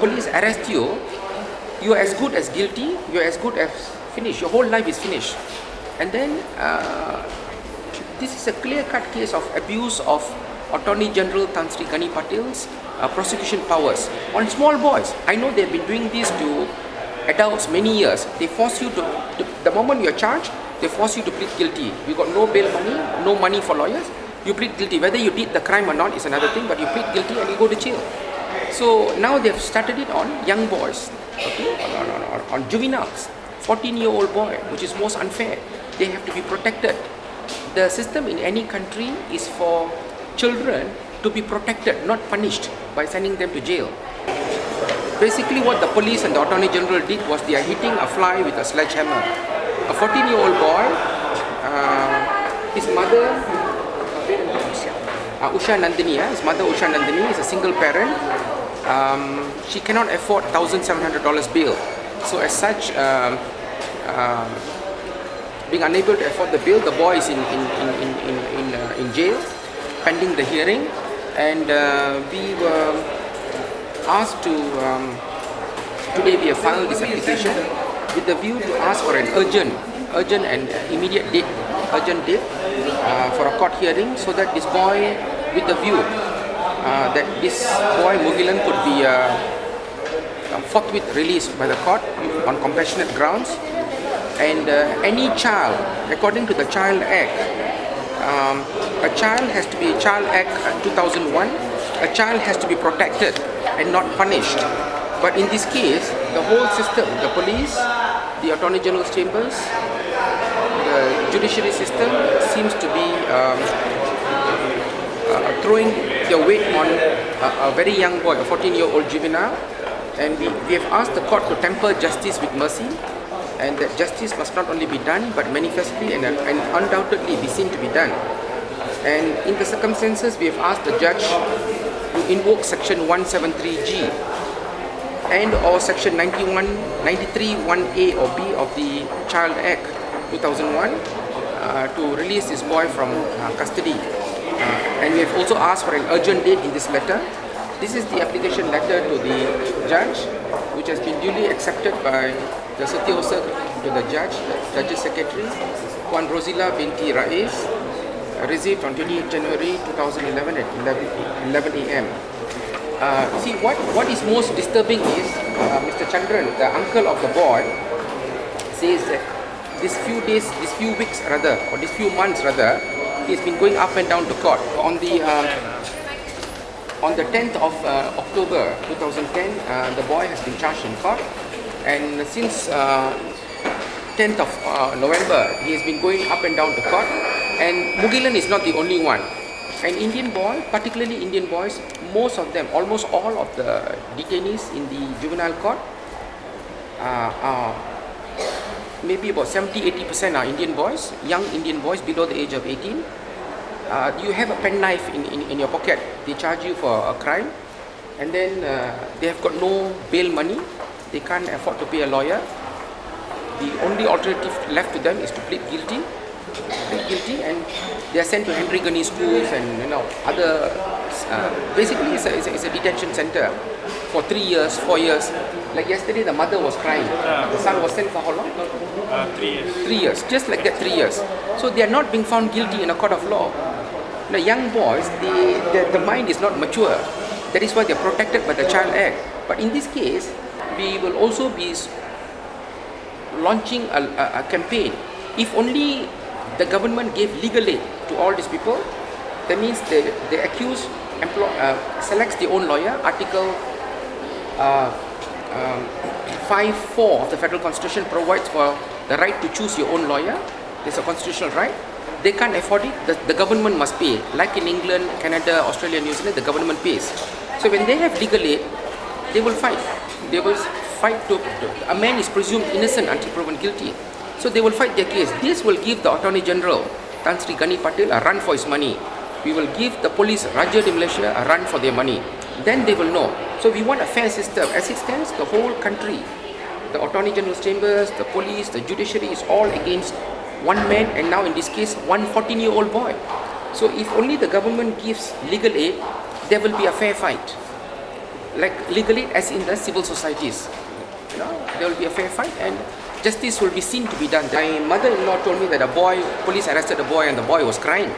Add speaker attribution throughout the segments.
Speaker 1: police arrest you, you are as good as guilty, you are as good as finished. Your whole life is finished. And then this is a clear-cut case of abuse of Attorney General Tan Sri Gani Patil's prosecution powers on small boys. I know they've been doing this to adults many years. They force you to the moment you are charged, they force you to plead guilty. You got no bail money, no money for lawyers. You plead guilty. Whether you did the crime or not is another thing, but you plead guilty and you go to jail. So now they've started it on young boys, okay, on juveniles, 14-year-old boy, which is most unfair. They have to be protected. The system in any country is for children to be protected, not punished by sending them to jail. Basically what the police and the Attorney General did was they are hitting a fly with a sledgehammer. A 14-year-old boy, his mother, Usha Nandini, his mother Usha Nandini is a single parent. She cannot afford $1,700 bail. So as such, being unable to afford the bail, the boy is in jail, pending the hearing. And we were asked to, today we have filed this application with the view to ask for an urgent and immediate date, for a court hearing, so that this boy, with the view that this boy Mughilan could be forthwith released by the court on compassionate grounds. And any child, according to the Child Act, a child has to be, Child Act 2001, a child has to be protected and not punished. But in this case, the whole system, the police, the Attorney General's chambers, the judiciary system seems to be throwing their weight on a very young boy, a 14-year-old juvenile. And we have asked the court to temper justice with mercy, and that justice must not only be done, but manifestly and undoubtedly be seen to be done. And in the circumstances, we have asked the judge to invoke Section 173G and or Section 93 1A or B of the Child Act 2001 to release this boy from custody. And we have also asked for an urgent date in this letter. This is the application letter to the judge, which has been duly accepted by the Setiausaha to the judge's secretary, Puan Rosila binti Rais, received on 28 January 2011 at 11 a.m. See, what is most disturbing is Mr. Chandran, the uncle of the boy, says that these few weeks rather, or these few months rather, he's been going up and down to court. On the 10th of October 2010, the boy has been charged in court, and since 10th of November, he has been going up and down to court. And Mughilan is not the only one. An Indian boy, particularly Indian boys, most of them, almost all of the detainees in the juvenile court, maybe about 70-80% are Indian boys, young Indian boys below the age of 18. You have a penknife in your pocket, they charge you for a crime, and then they have got no bail money, they can't afford to pay a lawyer. The only alternative left to them is to plead guilty, and they are sent to Henry Gunny schools and other, basically it's a detention center for 3 years, 4 years. Like yesterday the mother was crying, the son was sent for how long?
Speaker 2: 3 years.
Speaker 1: 3 years, just like that, 3 years. So they are not being found guilty in a court of law. The young boys, the mind is not mature. That is why they are protected by the Child Act. But in this case, we will also be launching a campaign. If only the government gave legal aid to all these people, that means the accused selects their own lawyer. Article 5(4) of the Federal Constitution provides for the right to choose your own lawyer. There's a constitutional right. They can't afford it, the government must pay. Like in England, Canada, Australia, New Zealand, the government pays. So when they have legal aid, they will fight. They will fight a man is presumed innocent until proven guilty. So they will fight their case. This will give the Attorney General, Tan Sri Gani Patil, a run for his money. We will give the police, Raja di Malaysia, a run for their money. Then they will know. So we want a fair system. As it stands, the whole country, the Attorney General's chambers, the police, the judiciary is all against one man, and now in this case, one 14-year-old boy. So if only the government gives legal aid, there will be a fair fight. like legally as in the civil societies. There will be a fair fight and justice will be seen to be done. My mother-in-law told me that police arrested a boy and the boy was crying.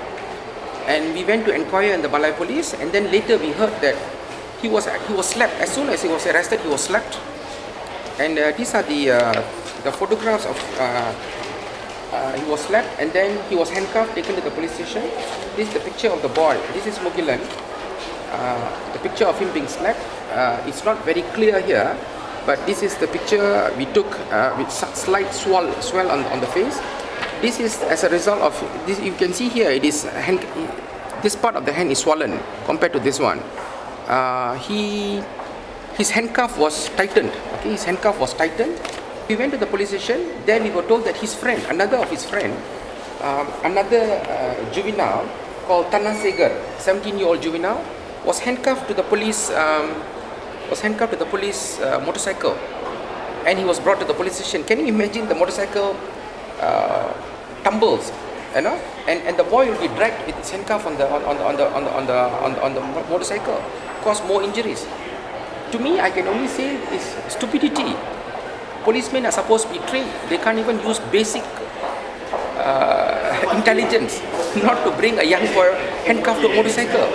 Speaker 1: And we went to inquire in the Balai police, and then later we heard that he was slapped. As soon as he was arrested, he was slapped. And these are the photographs of he was slapped, and then he was handcuffed, taken to the police station. This is the picture of the boy. This is Mughilan. The picture of him being slapped. It's not very clear here, but this is the picture we took with slight swell on the face. This is as a result of this. You can see here, it is this part of the hand is swollen compared to this one. His handcuff was tightened. Okay, his handcuff was tightened. We went to the police station. There we were told that his friend, another of his friend, another juvenile called Tanah Segar, 17-year-old juvenile, was handcuffed to the police. Motorcycle, and he was brought to the police station. Can you imagine the motorcycle tumbles, and the boy will be dragged with his handcuff on the motorcycle, cause more injuries. To me, I can only say is stupidity. Policemen are supposed to be trained. They can't even use basic intelligence not to bring a young boy handcuffed to a motorcycle.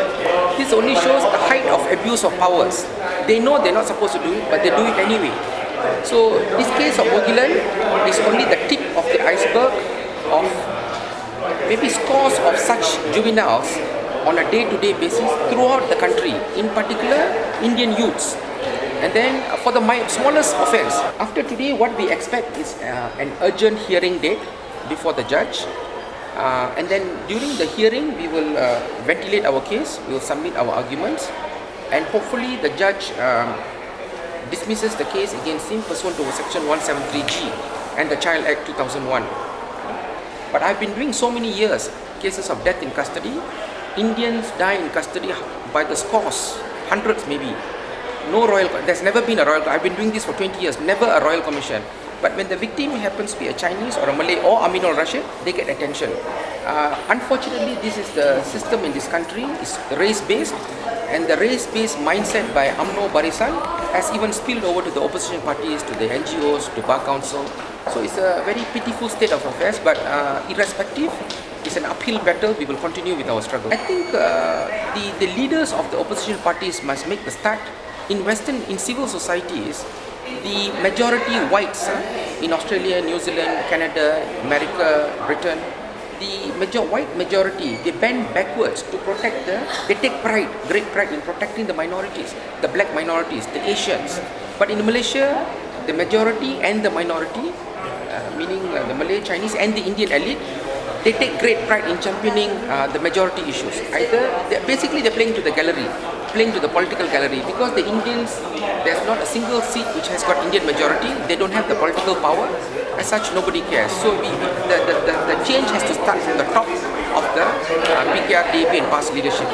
Speaker 1: This only shows the height of abuse of powers. They know they're not supposed to do it, but they do it anyway. So this case of Mughilan is only the tip of the iceberg of maybe scores of such juveniles on a day-to-day basis throughout the country, in particular Indian youths. And then for the smallest offence, after today what we expect is an urgent hearing date before the judge. And then during the hearing we will ventilate our case, we will submit our arguments, and hopefully the judge dismisses the case against him pursuant to section 173G and the Child Act 2001. But I've been doing so many years cases of death in custody. Indians die in custody by the scores, hundreds maybe. There's never been a royal. I've been doing this for 20 years, never a royal commission. But when the victim happens to be a Chinese or a Malay or Aminul Rashid, they get attention. Unfortunately, this is the system in this country. It's race-based, and the race-based mindset by UMNO Barisan has even spilled over to the opposition parties, to the NGOs, to Bar Council. So it's a very pitiful state of affairs, but irrespective, it's an uphill battle. We will continue with our struggle. I think the leaders of the opposition parties must make the start. In civil societies, the majority whites in Australia, New Zealand, Canada, America, Britain, the white majority, they bend backwards to protect they take great pride in protecting the minorities, the black minorities, the Asians. But in Malaysia, the majority and the minority, meaning the Malay, Chinese and the Indian elite, they take great pride in championing the majority issues. Basically they're playing to the gallery, playing to the political gallery, because the Indians, there's not a single seat which has got Indian majority. They don't have the political power. As such, nobody cares. So the change has to start from the top of the PKR, DAP and past leadership.